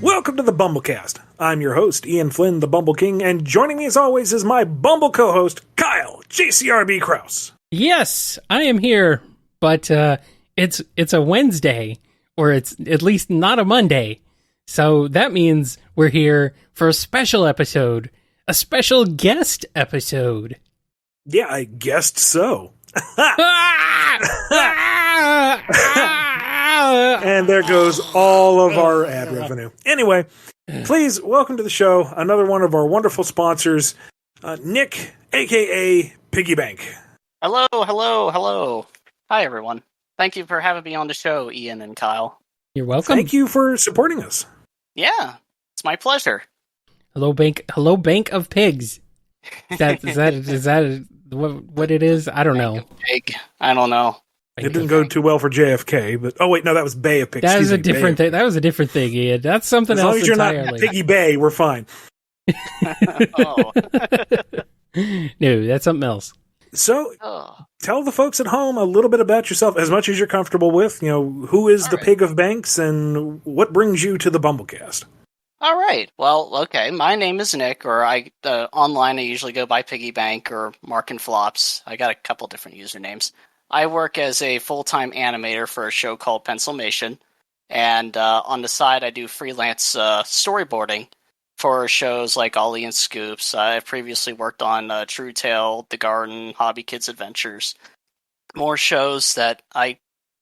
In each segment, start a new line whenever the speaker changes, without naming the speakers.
Welcome to the BumbleKast. I'm your host, Ian Flynn, the Bumble King, and joining me as always is my Bumble co-host, Kyle, JCRB Krause.
Yes, I am here, but it's a Wednesday, or it's at least not a Monday. So that means we're here for a special episode, a special guest episode.
Yeah, I guessed so. And there goes all of our ad revenue. Anyway, please welcome to the show another one of our wonderful sponsors, Nick, a.k.a. PiggyBank.
Hello. Hi, everyone. Thank you for having me on the show, Ian and Kyle.
You're welcome.
Thank you for supporting us.
Yeah, it's my pleasure.
Hello, bank of pigs. Is that what it is? I don't know.
Pig. I don't know.
It didn't go too well for JFK, but no, that was Bay of Pigs.
That was a different thing. That was a different thing, Ian. That's something else entirely. As long as you're not Piggy Bay, we're fine.
Oh.
No, that's something else.
So, tell the folks at home a little bit about yourself, as much as you're comfortable with. You know, who is the Pig of Banks, and what brings you to the BumbleKast?
All right. Well, okay. My name is Nick, or online I usually go by PiggyBank or Mark and Flops. I got a couple different usernames. I work as a full-time animator for a show called Pencilmation, and on the side I do freelance storyboarding for shows like Ollie and Scoops. I've previously worked on True Tale, The Garden, Hobby Kids Adventures. More shows that I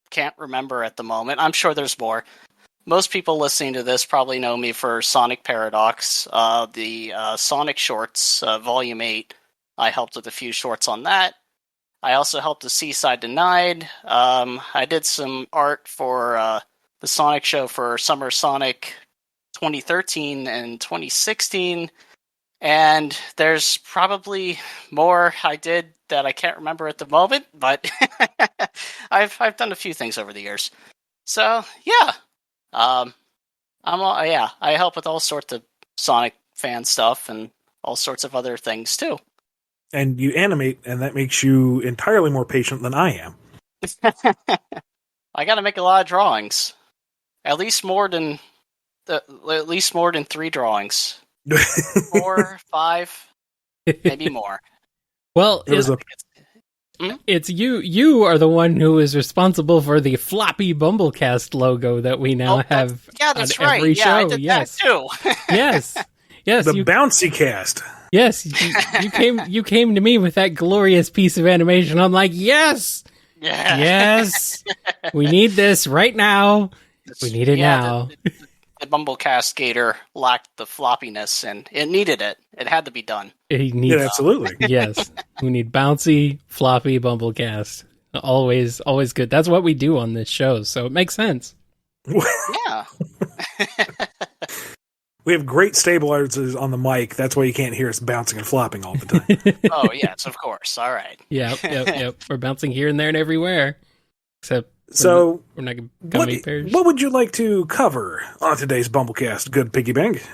can't remember at the moment. I'm sure there's more. Most people listening to this probably know me for Sonic Paradox, the Sonic Shorts, Volume 8. I helped with a few shorts on that. I also helped with Seaside Denied. I did some art for the Sonic show for Summer Sonic 2013 and 2016. And there's probably more I did that I can't remember at the moment, but I've done a few things over the years. So, yeah. I help with all sorts of Sonic fan stuff and all sorts of other things too.
And you animate, and that makes you entirely more patient than I am.
I got to make a lot of drawings, at least more than 3 drawings, 4, 5, maybe more.
Well, it's you. You are the one who is responsible for the floppy BumbleKast logo that we now have.
Yeah, that's
on
right.
Every show.
I did that too.
Yes.
The bouncy cast.
Yes, you came to me with that glorious piece of animation. I'm like, yes, we need this right now. We need it now.
The BumbleKast Gator lacked the floppiness, and it needed it. It had to be done.
It needs,
absolutely.
Yes, we need bouncy, floppy BumbleKast. Always good. That's what we do on this show, so it makes sense.
Yeah.
We have great stabilizers on the mic. That's why you can't hear us bouncing and flopping all the time.
Oh, yes, of course. All right.
Yep. We're bouncing here and there and everywhere. Except we're not gummy bears.
What would you like to cover on today's BumbleKast, good PiggyBank?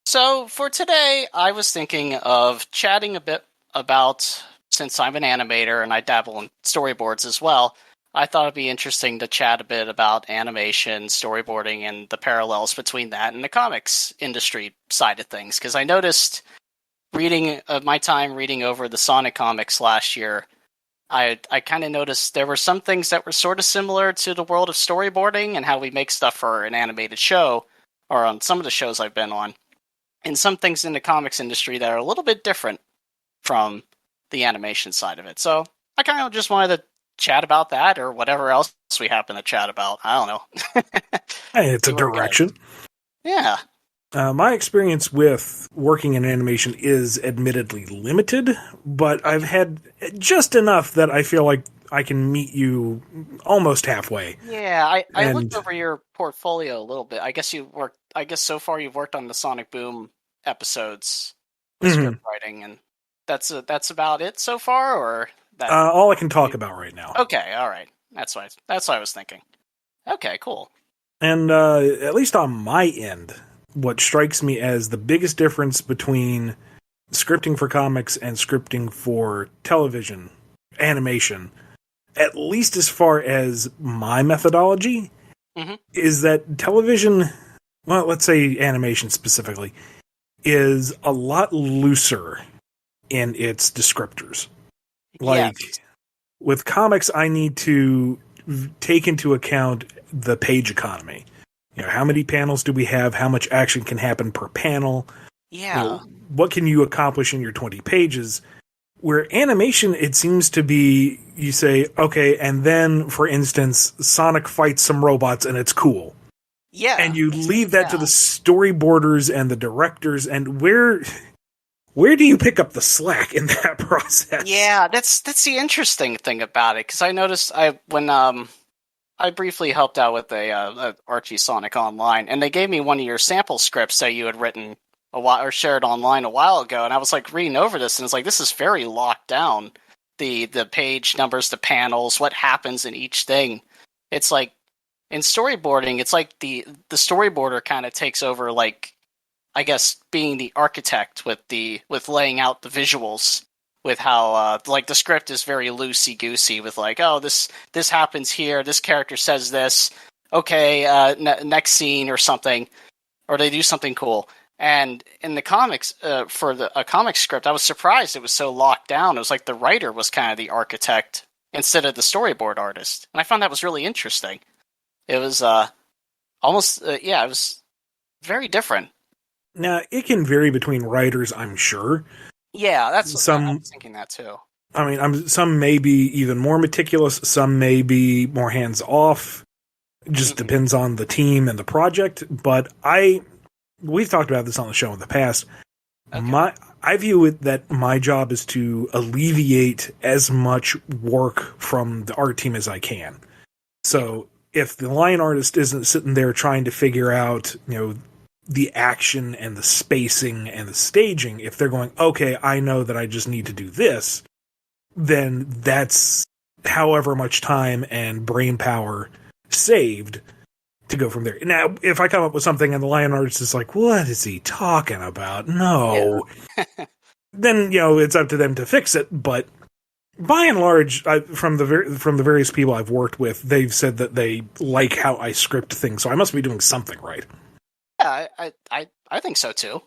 So, for today, I was thinking of chatting a bit about, since I'm an animator and I dabble in storyboards as well, I thought it'd be interesting to chat a bit about animation, storyboarding, and the parallels between that and the comics industry side of things. Because I noticed my time reading over the Sonic comics last year, I kind of noticed there were some things that were sort of similar to the world of storyboarding and how we make stuff for an animated show, or on some of the shows I've been on, and some things in the comics industry that are a little bit different from the animation side of it. So I kind of just wanted to chat about that, or whatever else we happen to chat about. I don't know.
Hey, it's a direction.
Yeah.
My experience with working in animation is admittedly limited, but I've had just enough that I feel like I can meet you almost halfway.
Yeah, I looked over your portfolio a little bit. I guess so far you've worked on the Sonic Boom episodes, script writing, and that's about it so far, or that?
All I can talk about right now.
Okay, all right. That's what I was thinking. Okay, cool.
And at least on my end, what strikes me as the biggest difference between scripting for comics and scripting for television animation, at least as far as my methodology, is that television, well, let's say animation specifically, is a lot looser in its descriptors. Like,
Yes.
with comics, I need to take into account the page economy. How many panels do we have? How much action can happen per panel?
Yeah.
What can you accomplish in your 20 pages? Where animation, it seems to be, you say, okay, and then, for instance, Sonic fights some robots and it's cool.
Yeah.
And you leave that to the storyboarders and the directors, and where do you pick up the slack in that process?
Yeah, that's the interesting thing about it, because I noticed when I briefly helped out with a Archie Sonic Online, and they gave me one of your sample scripts that you had written a while or shared online a while ago, and I was like reading over this, and it's like, this is very locked down. The page numbers, the panels, what happens in each thing. It's like in storyboarding, it's like the storyboarder kind of takes over, like, I guess, being the architect with laying out the visuals, with how like the script is very loosey goosey with like, oh, this happens here, this character says this, okay, next scene or something, or they do something cool. And in the comics, for a comic script, I was surprised it was so locked down. It was like the writer was kind of the architect instead of the storyboard artist, and I found that was really interesting. It was almost it was very different.
Now, it can vary between writers, I'm sure.
Yeah, I was thinking that too.
I mean, some may be even more meticulous, some may be more hands-off. It just depends on the team and the project. But we've talked about this on the show in the past. Okay. I view it that my job is to alleviate as much work from the art team as I can. So if the line artist isn't sitting there trying to figure out, the action and the spacing and the staging, if they're going, okay, I know that I just need to do this, then that's however much time and brain power saved to go from there. Now, if I come up with something and the line artist is like, what is he talking about? No. Yeah. Then, it's up to them to fix it. But by and large, from the various people I've worked with, they've said that they like how I script things, so I must be doing something right.
Yeah, I think so too.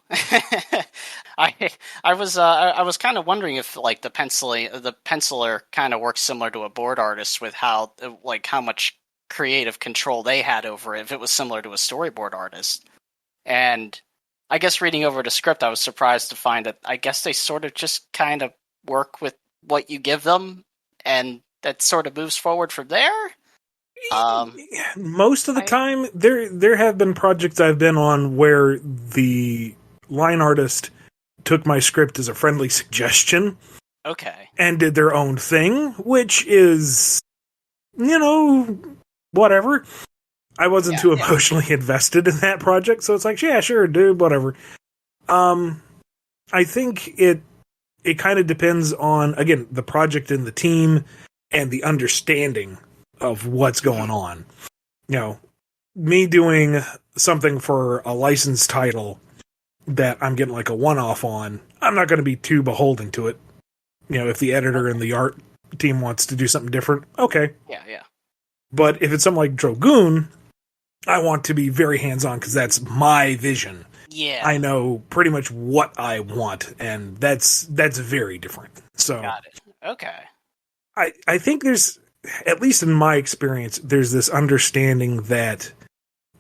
I was kind of wondering if like the penciler kind of works similar to a board artist, with how much creative control they had over it, if it was similar to a storyboard artist. And I guess reading over the script, I was surprised to find that I guess they sort of just kind of work with what you give them, and that sort of moves forward from there.
Most of the time, there have been projects I've been on where the line artist took my script as a friendly suggestion.
Okay. And
did their own thing, which is, whatever. I wasn't too emotionally invested in that project, so it's like, yeah, sure, dude, whatever. I think it kind of depends on, again, the project and the team and the understanding of what's going on. Me doing something for a licensed title that I'm getting like a one-off on, I'm not going to be too beholden to it. If the editor and the art team wants to do something different, okay.
Yeah.
But if it's something like Drogoon, I want to be very hands-on because that's my vision.
Yeah.
I know pretty much what I want, and that's very different. So,
got it. Okay.
I think there's, at least in my experience, there's this understanding that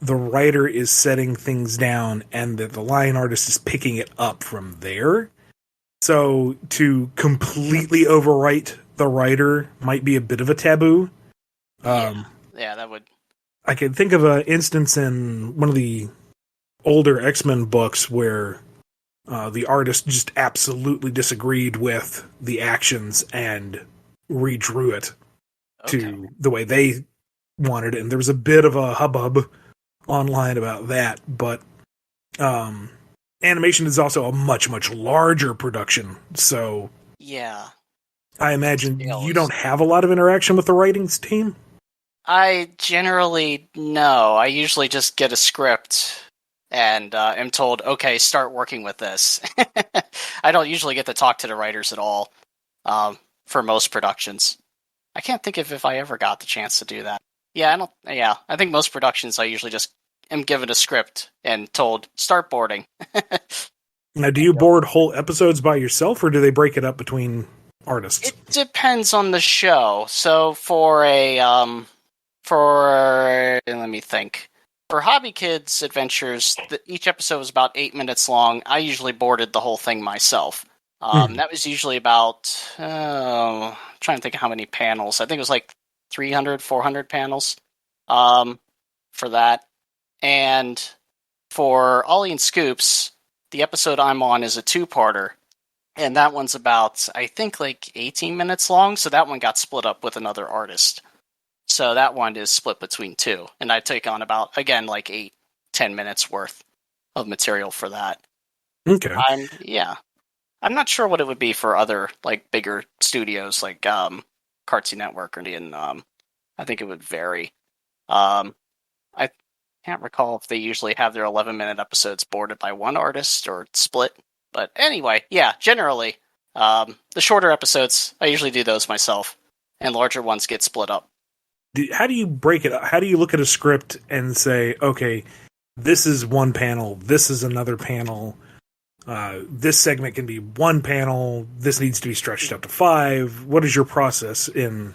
the writer is setting things down and that the line artist is picking it up from there. So to completely overwrite the writer might be a bit of a taboo.
Yeah, that would...
I could think of an instance in one of the older X-Men books where the artist just absolutely disagreed with the actions and redrew it to the way they wanted it. And there was a bit of a hubbub online about that. But animation is also a much, much larger production. So
yeah,
I imagine you don't have a lot of interaction with the writings team?
I generally, no. I usually just get a script and am told, okay, start working with this. I don't usually get to talk to the writers at all for most productions. I can't think of if I ever got the chance to do that. I think most productions I usually just am given a script and told, start boarding.
Now, do you board whole episodes by yourself, or do they break it up between artists?
It depends on the show. So for let me think. For Hobby Kids Adventures, each episode was about 8 minutes long. I usually boarded the whole thing myself. That was usually about, trying to think of how many panels. I think it was like 300, 400 panels for that. And for Ollie and Scoops, the episode I'm on is a two-parter. And that one's about, I think, like 18 minutes long. So that one got split up with another artist. So that one is split between two. And I take on about, again, like 8-10 minutes worth of material for that.
Okay.
I'm not sure what it would be for other, like, bigger studios, like Cartoon Network or I think it would vary. I can't recall if they usually have their 11-minute episodes boarded by one artist or split. But anyway, yeah, generally, the shorter episodes, I usually do those myself. And larger ones get split up.
How do you break it up? How do you look at a script and say, okay, this is one panel, this is another panel, this segment can be one panel, this needs to be stretched out to 5? What is your process in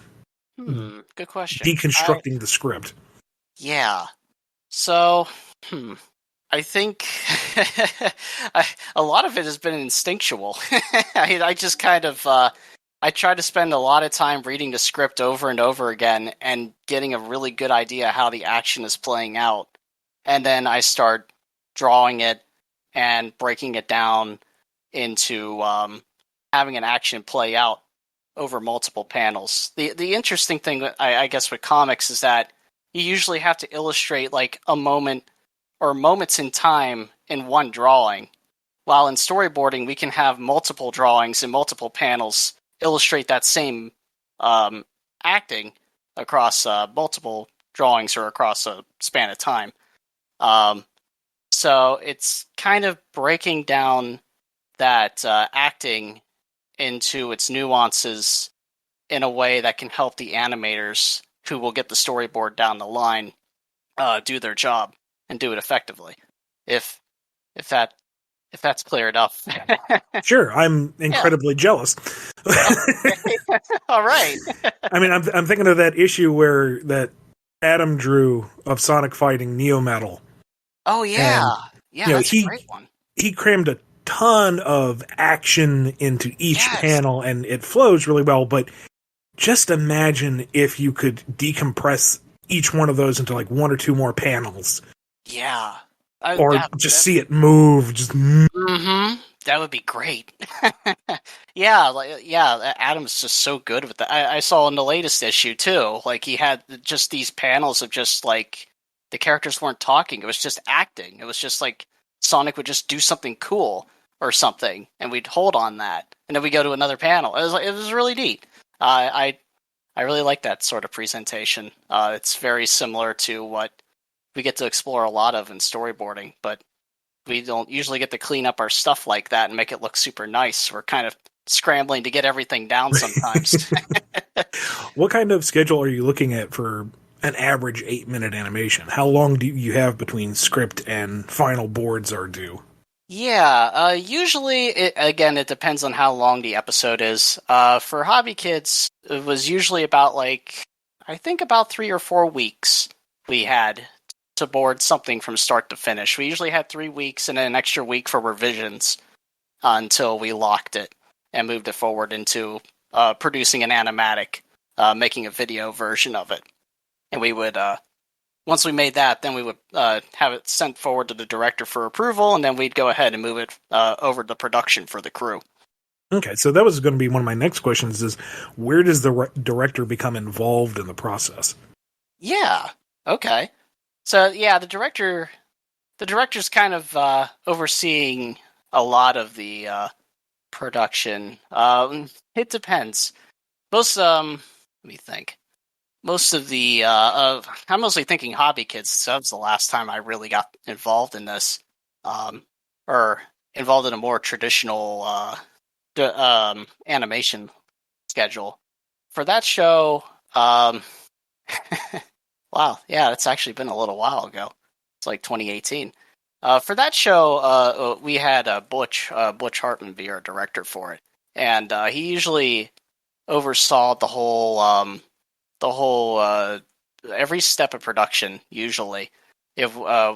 good question.
Deconstructing the script?
Yeah. So, I think a lot of it has been instinctual. I just kind of... I try to spend a lot of time reading the script over and over again and getting a really good idea how the action is playing out. And then I start drawing it and breaking it down into having an action play out over multiple panels. The interesting thing, I guess, with comics is that you usually have to illustrate like a moment or moments in time in one drawing. While in storyboarding, we can have multiple drawings and multiple panels illustrate that same acting across multiple drawings or across a span of time. So it's kind of breaking down that acting into its nuances in a way that can help the animators who will get the storyboard down the line do their job and do it effectively. If that's clear enough.
Sure, I'm incredibly jealous.
All right.
I mean, I'm thinking of that issue where that Adam drew of Sonic fighting Neo Metal.
Oh yeah,
And,
that's a great one.
He crammed a ton of action into each panel, and it flows really well. But just imagine if you could decompress each one of those into like one or two more panels.
Yeah.
See it move.
That would be great. Adam's just so good with that. I saw in the latest issue too. Like he had just these panels of just like the characters weren't talking. It was just acting. It was just like Sonic would just do something cool or something, and we'd hold on that, and then we go to another panel. It was really neat. I really like that sort of presentation. It's very similar to what we get to explore a lot of in storyboarding, but we don't usually get to clean up our stuff like that and make it look super nice. We're kind of scrambling to get everything down sometimes.
What kind of schedule are you looking at for an average 8-minute animation? How long do you have between script and final boards are due?
Yeah, usually, it depends on how long the episode is. For Hobby Kids, it was usually about about 3 or 4 weeks we had to board something from start to finish. We usually had 3 weeks and then an extra week for revisions until we locked it and moved it forward into producing an animatic, making a video version of it. And we would, once we made that, then we would have it sent forward to the director for approval, and then we'd go ahead and move it over to production for the crew.
Okay, so that was going to be one of my next questions is, where does the director become involved in the process?
Yeah, okay. So, yeah, the director's kind of overseeing a lot of the production. It depends. Let me think. Most of the, I'm mostly thinking Hobby Kids, so that was the last time I really got involved in this, or involved in a more traditional animation schedule. For that show, wow, yeah, it's actually been a little while ago. like 2018. For that show, we had Butch Hartman be our director for it, and he usually oversaw the whole every step of production. Usually, if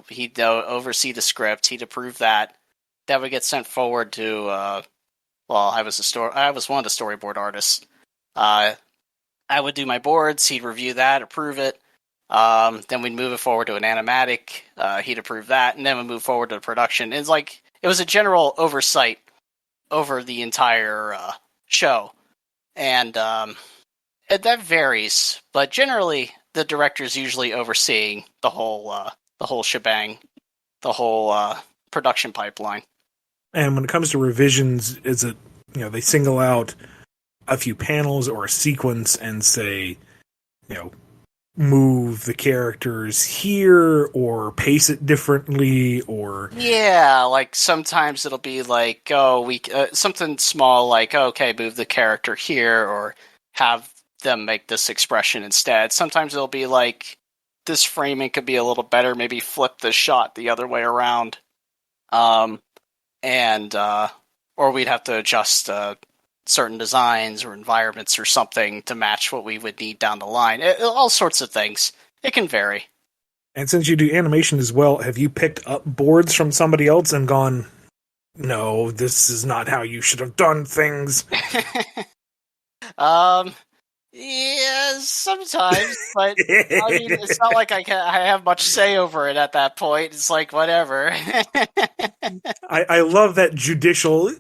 he'd oversee the script, he'd approve that. That would get sent forward to. I was one of the storyboard artists. I would do my boards. He'd review that, approve it. Then we'd move it forward to an animatic. He'd approve that, and then we'd move forward to the production. It's like it was a general oversight over the entire show, and that varies. But generally, the director's usually overseeing the whole shebang, the whole production pipeline.
And when it comes to revisions, is it, they single out a few panels or a sequence and say, move the characters here or pace it differently, or
like sometimes it'll be like, something small like, okay, move the character here or have them make this expression instead. Sometimes it'll be like, this framing could be a little better, maybe flip the shot the other way around. Or we'd have to adjust certain designs or environments or something to match what we would need down the line. All sorts of things. It can vary.
And since you do animation as well, have you picked up boards from somebody else and gone, no, this is not how you should have done things?
Yeah, sometimes, but I mean, it's not like I have much say over it at that point. It's like, whatever.
I love that judicial,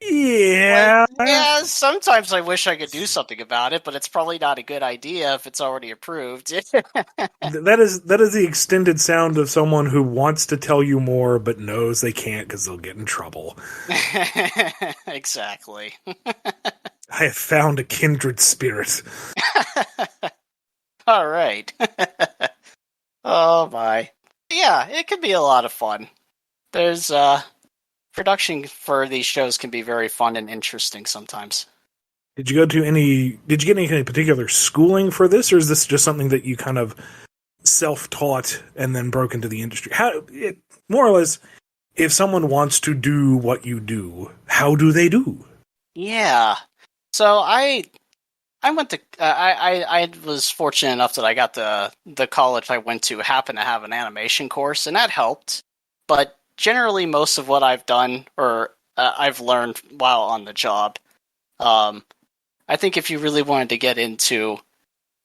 yeah.
Yeah, sometimes I wish I could do something about it, but it's probably not a good idea if it's already approved.
That is the extended sound of someone who wants to tell you more, but knows they can't because they'll get in trouble.
Exactly.
I have found a kindred spirit.
All right. Oh my. Yeah, it can be a lot of fun. There's production for these shows can be very fun and interesting sometimes.
Did you get any particular schooling for this, or is this just something that you kind of self-taught and then broke into the industry? More or less, if someone wants to do what you do, how do they do?
Yeah. So I went to I was fortunate enough that I got the college I went to happened to have an animation course, and that helped. But generally, most of what I've done or I've learned while on the job. I think if you really wanted to get into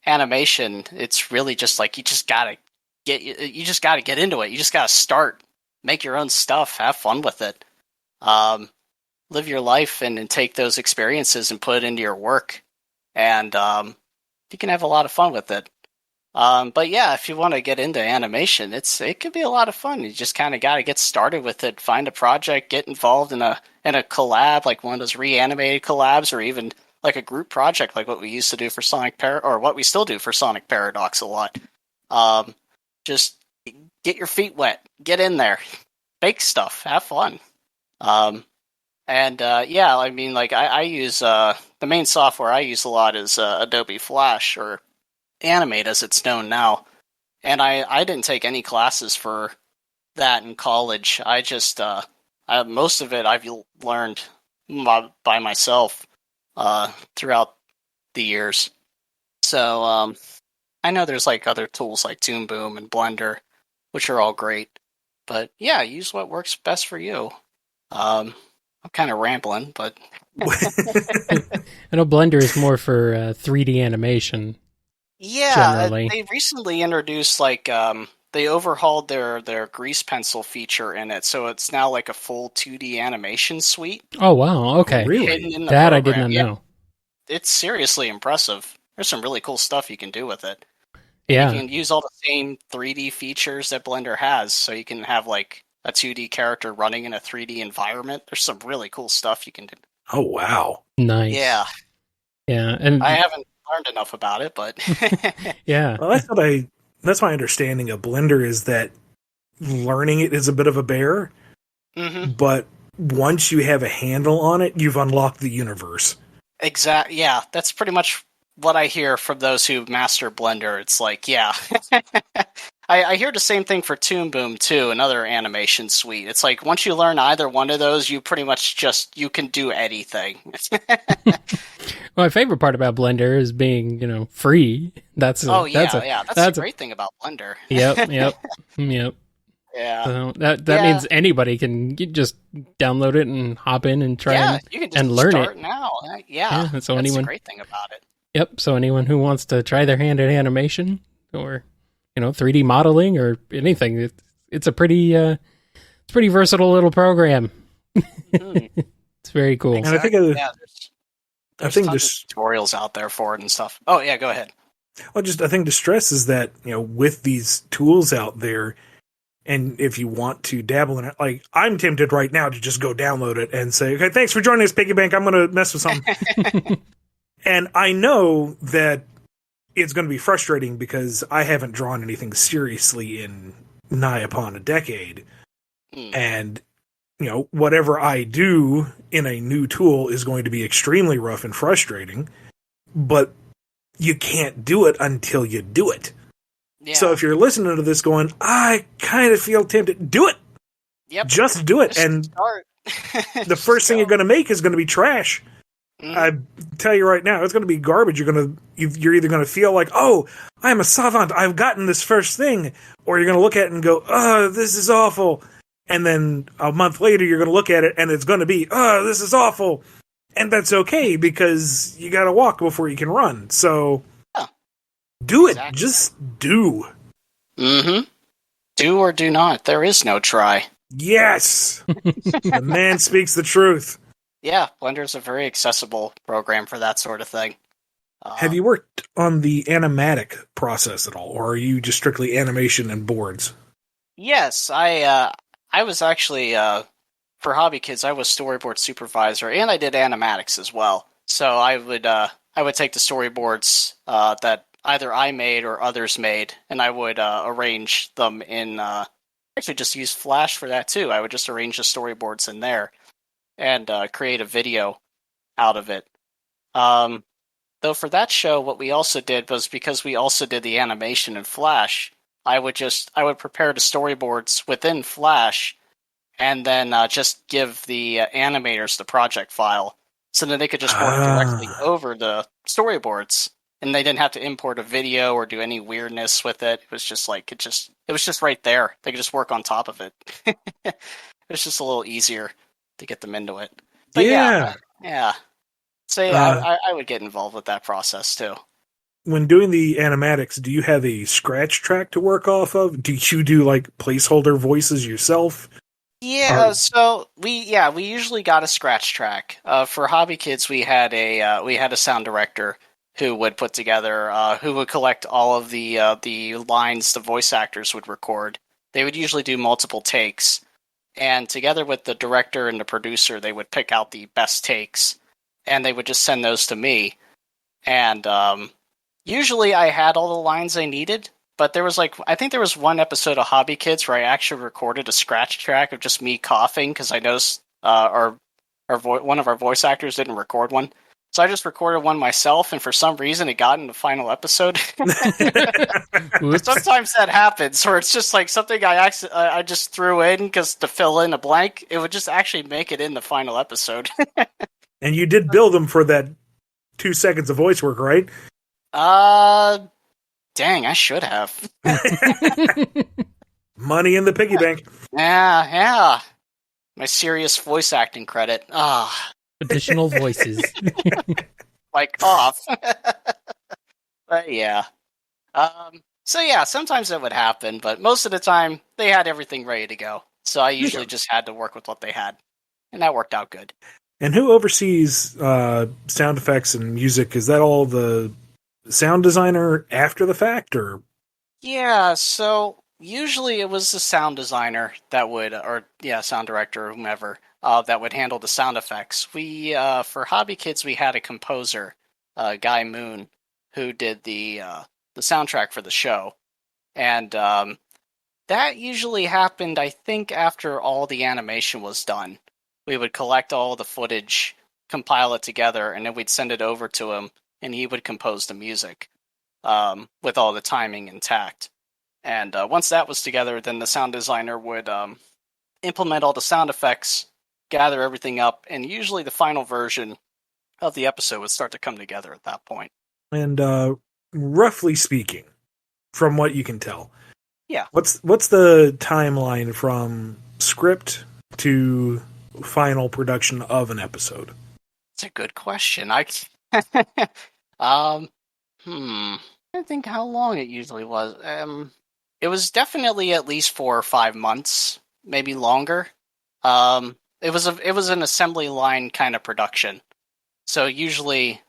animation, it's really just like you just gotta get into it. You just gotta start, make your own stuff, have fun with it. Live your life and take those experiences and put it into your work. And you can have a lot of fun with it. But yeah, if you want to get into animation, it could be a lot of fun. You just kind of got to get started with it, find a project, get involved in a collab, like one of those reanimated collabs, or even like a group project like what we used to do for or what we still do for Sonic Paradox a lot. Just get your feet wet, get in there, make stuff, have fun. Yeah, I mean, like I use the main software I use a lot is Adobe Flash, or Animate as it's known now. And I didn't take any classes for that in college. I just most of it I've learned by myself throughout the years. So I know there's like other tools like Toon Boom and Blender, which are all great. But yeah, use what works best for you. I'm kind of rambling, but
I know Blender is more for 3D animation.
Yeah,
generally.
They recently introduced they overhauled their grease pencil feature in it, so it's now like a full 2D animation suite.
Oh wow, okay.
Really?
That I did not know.
It's seriously impressive. There's some really cool stuff you can do with it.
Yeah.
You can use all the same 3D features that Blender has, so you can have like a 2D character running in a 3D environment. There's some really cool stuff you can do.
Oh, wow.
Nice.
Yeah.
Yeah, and
I haven't learned enough about it, but
yeah.
Well, that's my understanding of Blender, is that learning it is a bit of a bear, but once you have a handle on it, you've unlocked the universe.
Exactly. Yeah, that's pretty much what I hear from those who master Blender. It's like, yeah, I hear the same thing for Toon Boom too, another animation suite. It's like once you learn either one of those, you pretty much you can do anything.
My favorite part about Blender is being, free. That's a
great thing about Blender.
Yep.
Yeah.
So that means anybody can just download it and hop in and try
you can just
learn
start
it
now. Yeah,
so
that's
anyone,
the great thing about it.
Yep. So anyone who wants to try their hand at animation or 3D modeling or anything, it's a pretty versatile little program. It's very cool.
Exactly.
And
there's tons of tutorials out there for it and stuff. Oh yeah, go ahead.
Well, I think the stress is that with these tools out there, and if you want to dabble in it, like I'm tempted right now to just go download it and say, okay, thanks for joining us, PiggyBank. I'm going to mess with something. And I know that it's going to be frustrating because I haven't drawn anything seriously in nigh upon a decade. And, whatever I do in a new tool is going to be extremely rough and frustrating, but you can't do it until you do it.
Yeah.
So if you're listening to this going, I kind of feel tempted, do it.
Yep.
Just do it. And the first thing you're going to make is going to be trash. I tell you right now, it's going to be garbage. You're either going to feel like, oh, I'm a savant, I've gotten this first thing, or you're going to look at it and go, oh, this is awful. And then a month later, you're going to look at it and it's going to be, oh, this is awful. And that's okay because you got to walk before you can run. So do it. Exactly. Just do.
Mm-hmm. Do or do not. There is no try.
Yes. The man speaks the truth.
Yeah, Blender is a very accessible program for that sort of thing.
Have you worked on the animatic process at all, or are you just strictly animation and boards?
Yes, I was actually, for Hobby Kids, I was storyboard supervisor, and I did animatics as well. So I would take the storyboards that either I made or others made, and I would arrange them in, actually just use Flash for that too. I would just arrange the storyboards in there and create a video out of it. Though for that show, what we also did was, because we also did the animation in Flash, I would prepare the storyboards within Flash and then just give the animators the project file so that they could just work directly over the storyboards, and they didn't have to import a video or do any weirdness with it. It was just like, it was just right there. They could just work on top of it. It was just a little easier to get them into it. But yeah. So yeah, I would get involved with that process too.
When doing the animatics, do you have a scratch track to work off of? Do you do like placeholder voices yourself?
Yeah, so we usually got a scratch track. For Hobby Kids, we had a sound director who would put together, who would collect all of the lines the voice actors would record. They would usually do multiple takes, and together with the director and the producer, they would pick out the best takes, and they would just send those to me. And usually I had all the lines I needed, but I think there was one episode of Hobby Kids where I actually recorded a scratch track of just me coughing because I noticed one of our voice actors didn't record one. So I just recorded one myself, and for some reason it got in the final episode. Sometimes that happens, where it's just like something I just threw in because to fill in a blank. It would just actually make it in the final episode.
And you did bill them for that 2 seconds of voice work, right?
Dang, I should have.
Money in the piggy bank.
Yeah. My serious voice acting credit.
Additional voices.
Like cough. But yeah. So yeah, sometimes that would happen, but most of the time they had everything ready to go. So I usually just had to work with what they had. And that worked out good.
And who oversees sound effects and music? Is that all the sound designer after the fact, or? Yeah,
so usually it was the sound designer that would, sound director or whomever, that would handle the sound effects. We, for Hobby Kids, we had a composer, Guy Moon, who did the soundtrack for the show. And that usually happened, I think, after all the animation was done. We would collect all the footage, compile it together, and then we'd send it over to him, and he would compose the music with all the timing intact. And once that was together, then the sound designer would implement all the sound effects, gather everything up, and usually the final version of the episode would start to come together at that point.
And roughly speaking, from what you can tell,
yeah,
what's the timeline from script to final production of an episode?
It's a good question. I think how long it usually was. It was definitely at least 4 or 5 months, maybe longer. It was an assembly line kind of production. So usually,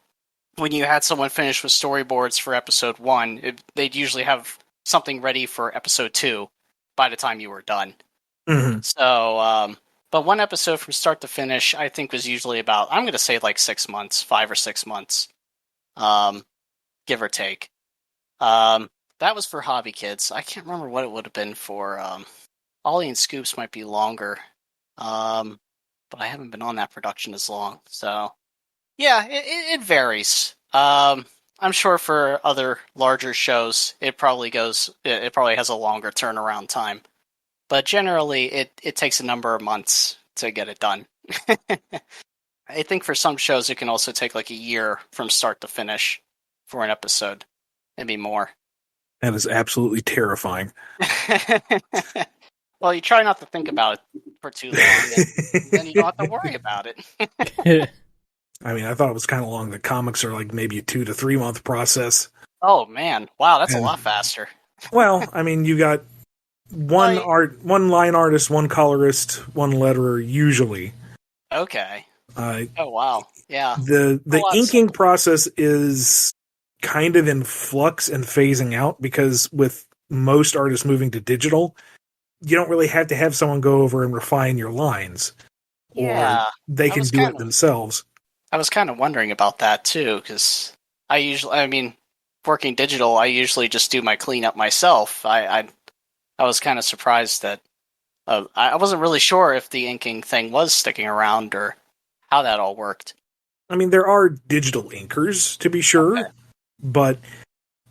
when you had someone finish with storyboards for episode 1, they'd usually have something ready for episode 2 by the time you were done.
Mm-hmm.
So, but one episode from start to finish, I think, was usually about, I'm going to say like 6 months, 5 or 6 months, give or take. That was for Hobby Kids. I can't remember what it would have been for Ollie and Scoops might be longer. But I haven't been on that production as long. So, yeah, it varies. I'm sure for other larger shows, it probably has a longer turnaround time. But generally, it takes a number of months to get it done. I think for some shows, it can also take like a year from start to finish for an episode. Maybe more.
That is absolutely terrifying.
Well, you try not to think about it for too long, and then you don't have to worry about it.
I mean, I thought it was kind of long. The comics are like maybe a 2 to 3 month process.
Oh man, wow, that's a lot faster.
Well, I mean, you got one line artist, one colorist, one letterer usually.
Okay. Oh wow, yeah.
The inking process is kind of in flux and phasing out because with most artists moving to digital, you don't really have to have someone go over and refine your lines.
Yeah,
or they can do it themselves.
I was kind of wondering about that too, because working digital, I usually just do my cleanup myself. I was kind of surprised that I wasn't really sure if the inking thing was sticking around or how that all worked.
I mean, there are digital inkers, to be sure, but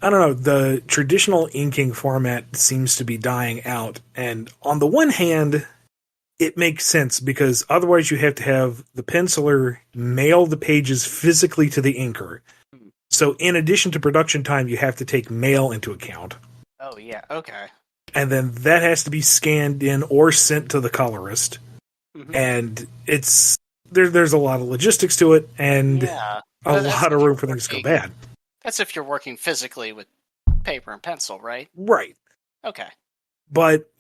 I don't know, the traditional inking format seems to be dying out, and on the one hand, it makes sense, because otherwise you have to have the penciler mail the pages physically to the inker. So in addition to production time, you have to take mail into account.
Oh, yeah, okay.
And then that has to be scanned in or sent to the colorist. Mm-hmm. And there's a lot of logistics to it, and a lot of room for things to go bad.
That's if you're working physically with paper and pencil, right?
Right.
Okay.
But,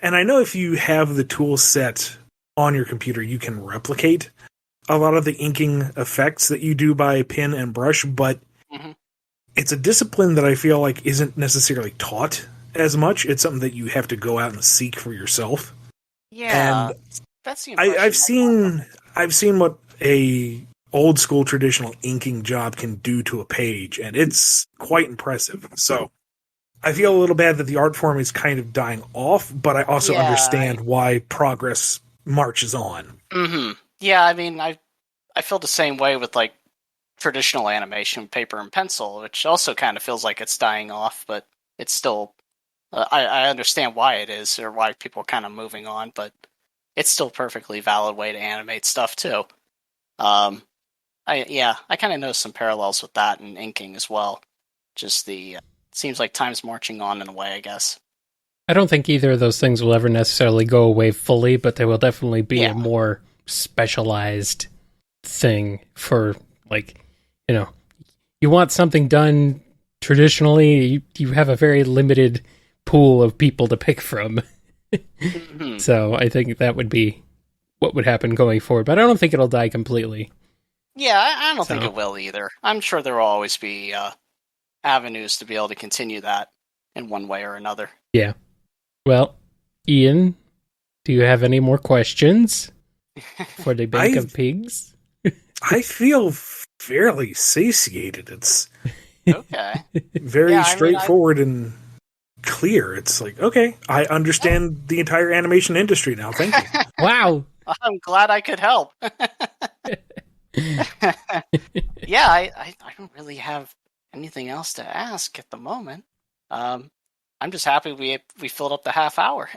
and I know if you have the tool set on your computer, you can replicate a lot of the inking effects that you do by pen and brush, but it's a discipline that I feel like isn't necessarily taught as much. It's something that you have to go out and seek for yourself.
Yeah.
And
that's the
I've seen what a old school traditional inking job can do to a page, and it's quite impressive. So I feel a little bad that the art form is kind of dying off, but I also understand why progress marches on.
Mm-hmm. Yeah, I mean, I feel the same way with like traditional animation, paper and pencil, which also kind of feels like it's dying off, but it's still. I understand why it is, or why people are kind of moving on, but it's still a perfectly valid way to animate stuff too. I kind of know some parallels with that and inking as well. Just seems like time's marching on in a way, I guess.
I don't think either of those things will ever necessarily go away fully, but they will definitely be a more specialized thing for, like, you want something done traditionally, you have a very limited pool of people to pick from. So I think that would be what would happen going forward, but I don't think it'll die completely.
Yeah, I don't think it will either. I'm sure there will always be avenues to be able to continue that in one way or another.
Yeah. Well, Ian, do you have any more questions for the Bank of Pigs?
I feel fairly satiated. It's
okay.
Very straightforward and clear. It's like, okay, I understand the entire animation industry now. Thank you.
Wow.
I'm glad I could help. Yeah, I don't really have anything else to ask at the moment. I I'm just happy we filled up the half hour.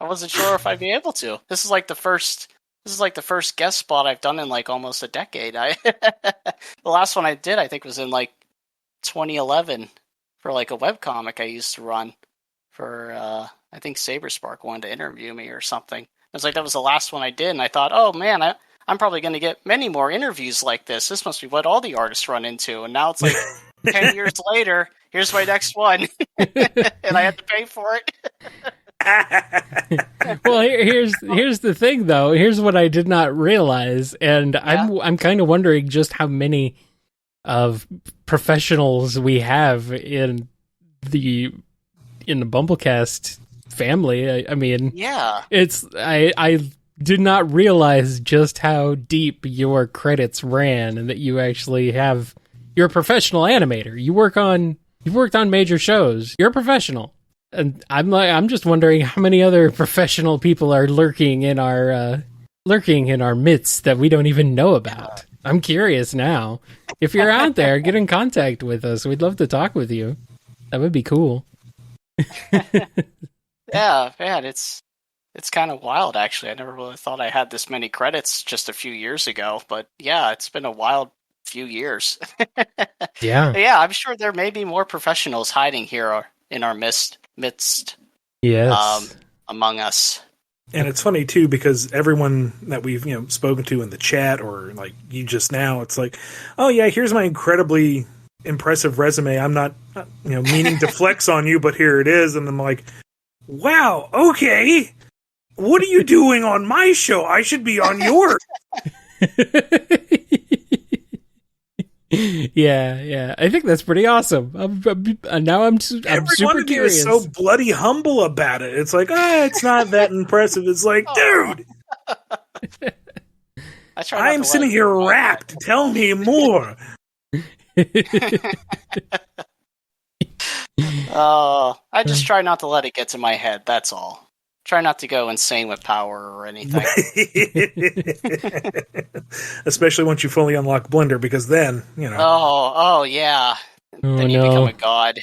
I wasn't sure if I'd be able to. This is like the first guest spot I've done in like almost a decade. The last one I did, I think, was in like 2011 for like a webcomic I used to run for, I think Saberspark wanted to interview me or something. It was like, that was the last one I did. And I thought, oh man, I'm probably going to get many more interviews like this. This must be what all the artists run into. And now it's like 10 years later, here's my next one. And I had to pay for it.
Well, here's the thing, though. Here's what I did not realize, and I'm kind of wondering just how many of professionals we have in the BumbleKast family. I mean,
yeah,
I did not realize just how deep your credits ran, and that you actually you're a professional animator. You've worked on major shows. You're a professional. And I'm just wondering how many other professional people are lurking in our midst that we don't even know about. I'm curious now. If you're out there, get in contact with us. We'd love to talk with you. That would be cool.
Yeah, man, it's kind of wild, actually. I never really thought I had this many credits just a few years ago, but yeah, it's been a wild few years. Yeah, I'm sure there may be more professionals hiding here in our midst.
Yes.
Among us.
And it's funny too, because everyone that we've spoken to in the chat, or like you just now, it's like, oh yeah, here's my incredibly impressive resume. I'm not meaning to flex on you, but here it is. And I'm like, wow, okay, what are you doing on my show? I should be on yours.
Yeah. I think that's pretty awesome. I'm super curious.
Is so bloody humble about it. It's like, it's not that impressive. It's like, dude, I'm sitting here wrapped. Tell me more.
I just try not to let it get to my head. That's all. Try not to go insane with power or anything.
Especially once you fully unlock Blender, because then,
Oh, yeah. Then you become a god.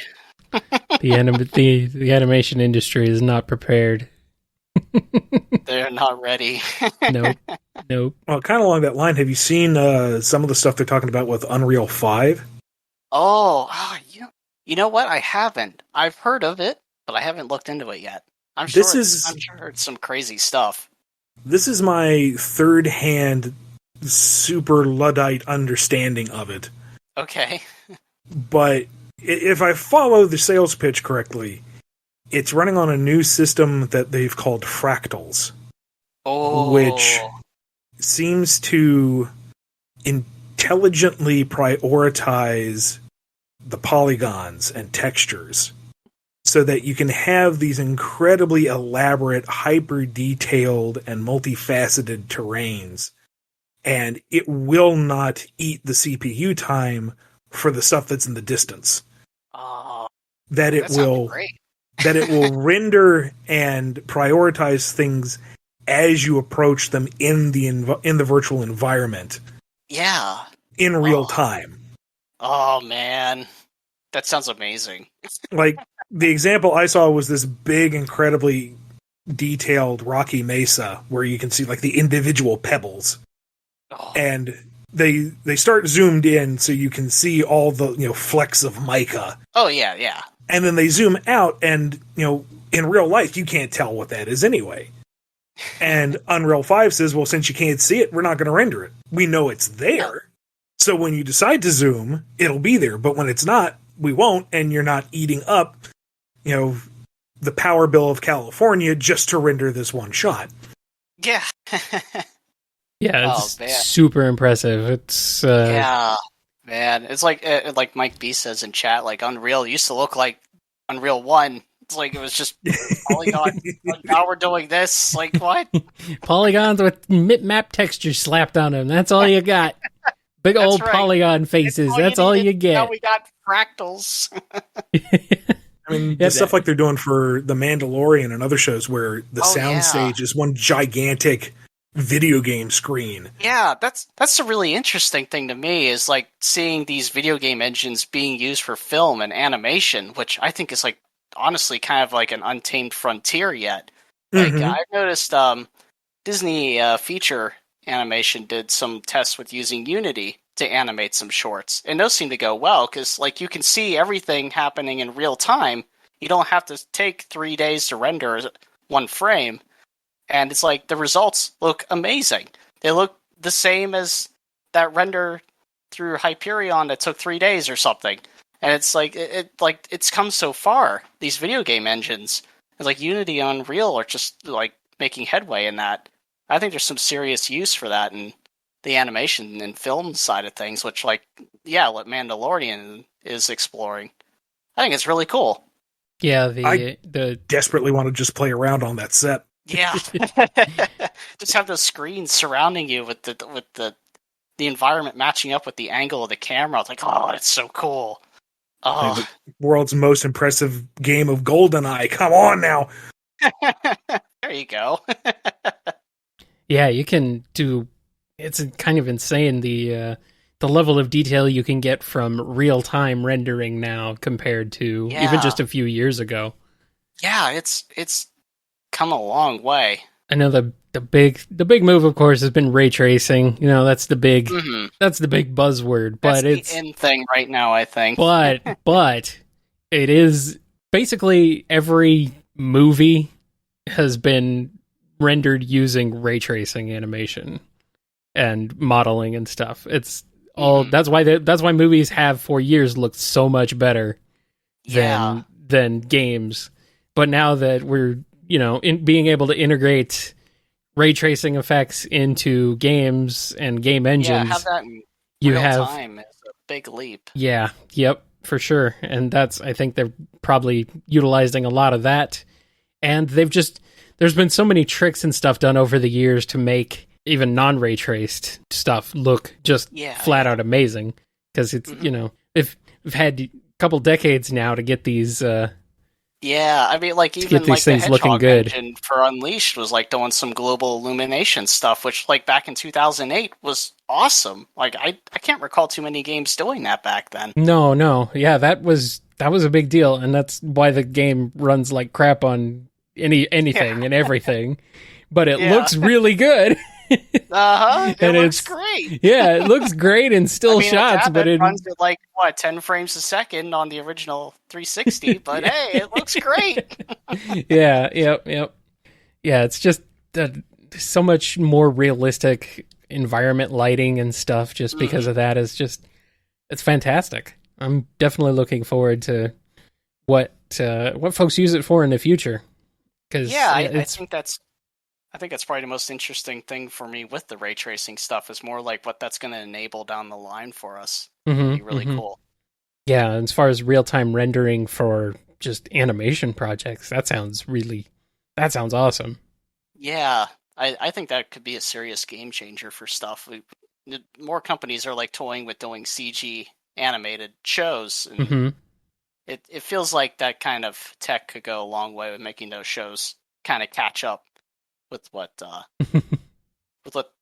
The animation industry is not prepared.
They're not ready.
Nope.
Well, kind of along that line, have you seen some of the stuff they're talking about with Unreal 5?
You know what? I haven't. I've heard of it, but I haven't looked into it yet. I'm sure it's some crazy stuff.
This is my third-hand, super Luddite understanding of it.
Okay.
But if I follow the sales pitch correctly, it's running on a new system that they've called Fractals.
Oh.
Which seems to intelligently prioritize the polygons and textures, so that you can have these incredibly elaborate, hyper-detailed, and multifaceted terrains, and it will not eat the CPU time for the stuff that's in the distance. That it will render and prioritize things as you approach them in the virtual environment.
Yeah.
In real time.
Oh, man. That sounds amazing.
Like, the example I saw was this big, incredibly detailed rocky mesa where you can see like the individual pebbles. Oh. And they start zoomed in so you can see all the, flecks of mica.
Oh, yeah.
And then they zoom out and, in real life, you can't tell what that is anyway. And Unreal 5 says, well, since you can't see it, we're not going to render it. We know it's there. So when you decide to zoom, it'll be there. But when it's not, we won't, and you're not eating up, the power bill of California just to render this one shot.
Yeah.
Yeah, it's super impressive. It's
yeah, man. It's like Mike B says in chat, like Unreal used to look like Unreal 1. It's like it was just polygon. Like, now we're doing this. Like, what?
Polygons with map textures slapped on them. That's all you got. Big old polygon faces. That's all you get.
Now we got fractals.
I mean, the stuff like they're doing for The Mandalorian and other shows where the soundstage is one gigantic video game screen.
Yeah, that's a really interesting thing to me, is like seeing these video game engines being used for film and animation, which I think is like honestly kind of like an untamed frontier yet. Like I've noticed Disney feature animation did some tests with using Unity to animate some shorts, and those seem to go well because like you can see everything happening in real time. You don't have to take 3 days to render one frame, and it's like the results look amazing. They look the same as that render through Hyperion that took 3 days or something. And it's like it's come so far. These video game engines, it's like Unity and Unreal, are just like making headway in that. I think there's some serious use for that in the animation and film side of things, which what Mandalorian is exploring. I think it's really cool.
Yeah,
I desperately want to just play around on that set.
Yeah, just have those screens surrounding you with the environment matching up with the angle of the camera. It's like, oh, it's so cool. Oh,
the world's most impressive game of GoldenEye. Come on now.
There you go.
Yeah, you can do. It's kind of insane the level of detail you can get from real-time rendering now compared to even just a few years ago.
Yeah, it's come a long way.
I know the big move, of course, has been ray tracing. You know, that's the big buzzword. But it's
the in thing right now, I think.
But it is basically every movie has been rendered using ray tracing animation and modeling and stuff. It's all that's why movies have for years looked so much better than games. But now that we're being able to integrate ray tracing effects into games and game engines,
have that in real time is a big leap.
Yeah, yep, for sure. And I think they're probably utilizing a lot of that. And there's been so many tricks and stuff done over the years to make even non-ray traced stuff look just flat out amazing. Because it's, we've had a couple decades now to get these...
I mean, like even like the Hedgehog engine for Unleashed was like doing some global illumination stuff, which like back in 2008 was awesome. Like I can't recall too many games doing that back then.
No, yeah, that was a big deal, and that's why the game runs like crap on anything and everything. But it looks really good.
It looks great.
Yeah, it looks great in still shots, but it
runs at like 10 frames a second on the original 360. But hey, it looks great.
Yep. Yeah, it's just so much more realistic environment lighting and stuff. Just because of that, it's fantastic. I'm definitely looking forward to what folks use it for in the future. Because
I think that's probably the most interesting thing for me with the ray tracing stuff is more like what that's going to enable down the line for us. It'd be really cool.
Yeah, as far as real-time rendering for just animation projects, that sounds awesome.
Yeah, I think that could be a serious game changer for stuff. More companies are like toying with doing CG animated shows. And it feels like that kind of tech could go a long way with making those shows kind of catch up with what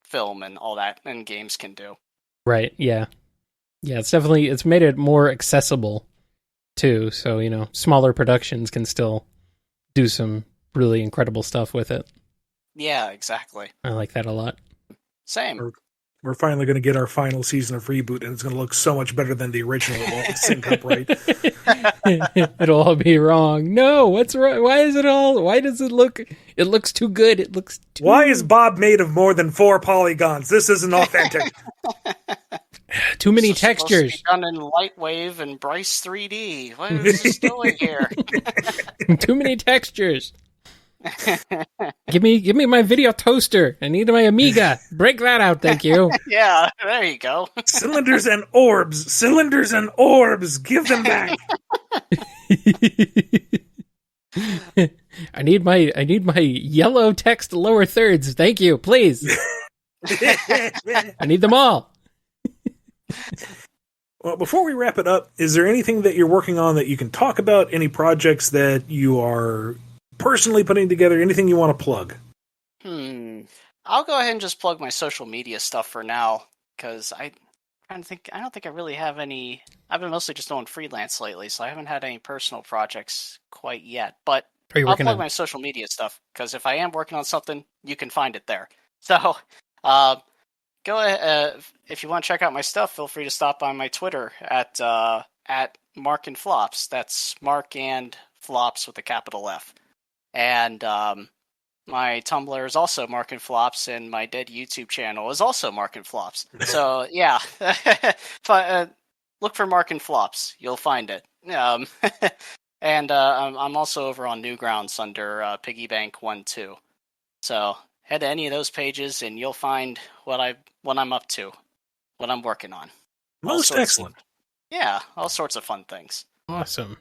film and all that and games can do.
Right, yeah. Yeah, it's made it more accessible too, so smaller productions can still do some really incredible stuff with it.
Yeah, exactly.
I like that a lot.
Same.
We're finally going to get our final season of Reboot, and it's going to look so much better than the original. It won't sync up right.
It'll all be wrong. No, what's wrong? Why does it look... It looks too good.
Why is Bob made of more than 4 polygons? This isn't authentic.
Too many textures.
It's done in Lightwave and Bryce 3D. What is this doing here?
Too many textures. Give me my video toaster. I need my Amiga. Break that out, thank you.
Yeah, there you go.
Cylinders and orbs. Give them back.
I need my yellow text lower thirds. Thank you, please. I need them all.
Well, before we wrap it up, is there anything that you're working on that you can talk about? Any projects that you are personally putting together? Anything you want to plug?
I'll go ahead and just plug my social media stuff for now, because I don't think I really have any. I've been mostly just doing freelance lately, so I haven't had any personal projects quite yet. But I'll plug my social media stuff, because if I am working on something, you can find it there. So, go ahead. If you want to check out my stuff, feel free to stop by my Twitter at Mark and Flops. That's Mark and Flops with a capital F. And my Tumblr is also Mark and Flops, and my dead YouTube channel is also Mark and Flops. So yeah, look for Mark and Flops. You'll find it. And I'm also over on Newgrounds under PiggyBank 1-2. So head to any of those pages, and you'll find what I'm up to, what I'm working on.
Most excellent.
All sorts of fun things.
Awesome.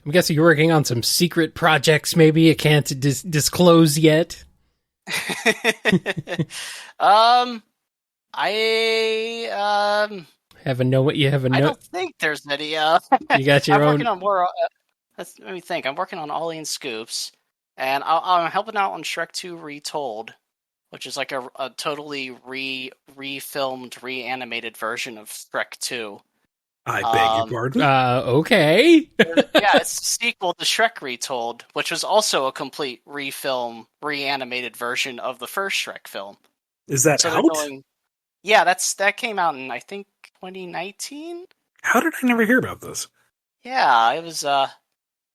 I'm guessing you're working on some secret projects. Maybe you can't disclose yet.
I
have a note. You have a note.
I don't think there's any.
You got your
I'm
own.
Working on more. Let me think. I'm working on Ollie and Scoops, and I'm helping out on Shrek 2 Retold, which is like a totally refilmed, reanimated version of Shrek 2.
I beg your pardon?
Okay.
Yeah, it's a sequel to Shrek Retold, which was also a complete reanimated version of the first Shrek film.
Is that out?
Yeah, that came out in, I think, 2019?
How did I never hear about this?
Yeah, it was,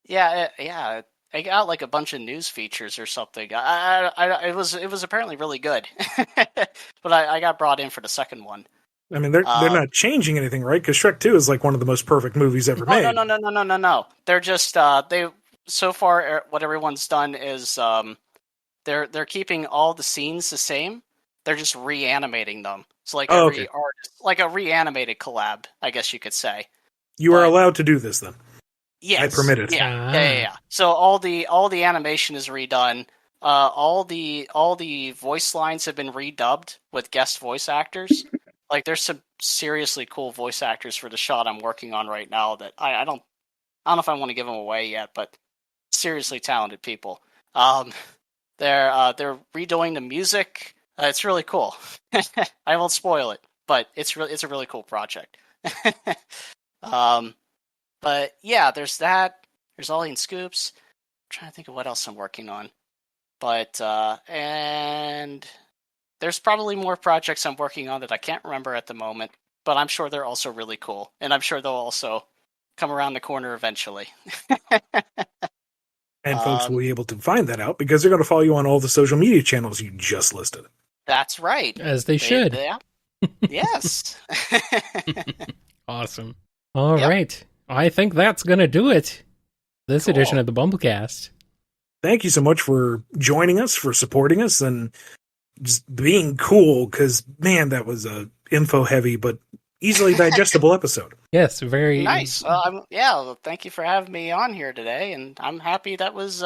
yeah. I got like a bunch of news features or something. It was apparently really good. But I got brought in for the second one.
I mean, they're not changing anything, right? Because Shrek 2 is like one of the most perfect movies ever made.
No. They're just so far what everyone's done is they're keeping all the scenes the same. They're just reanimating them. It's like every artist, like a reanimated collab, I guess you could say.
You are allowed to do this then.
Yes,
I permit it.
Yeah. So all the animation is redone. All the voice lines have been redubbed with guest voice actors. Like, there's some seriously cool voice actors for the shot I'm working on right now that I don't know if I want to give them away yet, but seriously talented people. They're redoing the music. It's really cool. I won't spoil it, but it's a really cool project. But yeah, there's that. There's Ollie and Scoops. I'm trying to think of what else I'm working on. But and there's probably more projects I'm working on that I can't remember at the moment, but I'm sure they're also really cool, and I'm sure they'll also come around the corner eventually.
And folks will be able to find that out because they're going to follow you on all the social media channels you just listed.
That's right.
As they should.
Yeah. Yes.
Awesome. All right. I think that's going to do it. This edition of the BumbleKast.
Thank you so much for joining us, for supporting us, and just being cool, because, man, that was a info-heavy but easily digestible episode.
Yes, very
nice. Thank you for having me on here today, and I'm happy that was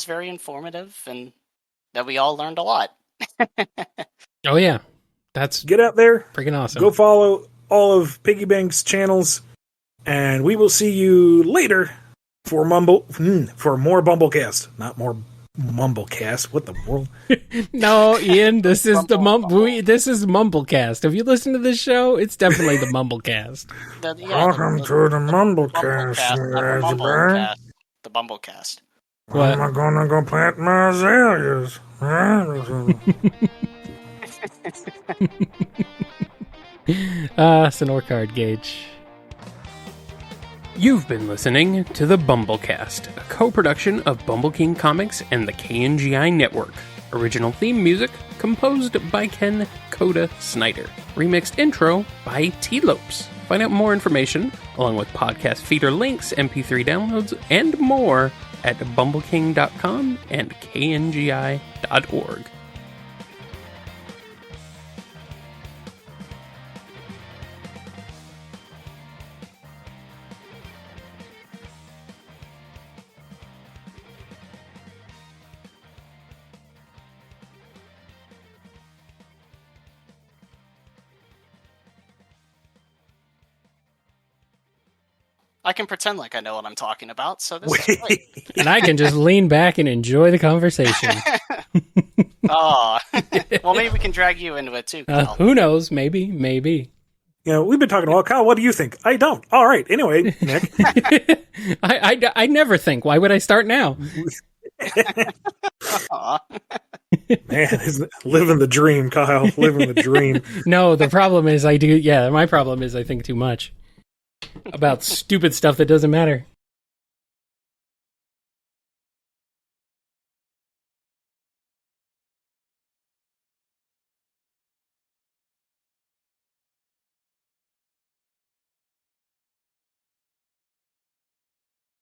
very informative, and that we all learned a lot.
Oh yeah,
get out there,
freaking awesome.
Go follow all of PiggyBank's channels, and we will see you later for more BumbleKast, not more MumbleKast. What the world?
No, Ian, this is this is MumbleKast. If you listen to this show, it's definitely the MumbleKast.
Welcome to the MumbleKast.
The BumbleKast.
What? Am I gonna go plant my azaleas?
Sonor card gauge. You've been listening to the BumbleKast, a co-production of Bumble King Comics and the KNGI Network. Original theme music composed by Ken Coda Snyder. Remixed intro by T-Lopes. Find out more information, along with podcast feeder links, MP3 downloads, and more at bumbleking.com and kngi.org.
I can pretend like I know what I'm talking about, so this is great.
And I can just lean back and enjoy the conversation.
Oh, well, maybe we can drag you into it too, Kyle.
Who knows? Maybe.
You know, we've been talking a while. Kyle, what do you think? I don't. All right. Anyway, Nick.
I never think. Why would I start now?
Aw.
Man, living the dream, Kyle. Living the dream.
No, the problem is I do. Yeah, my problem is I think too much about stupid stuff that doesn't matter.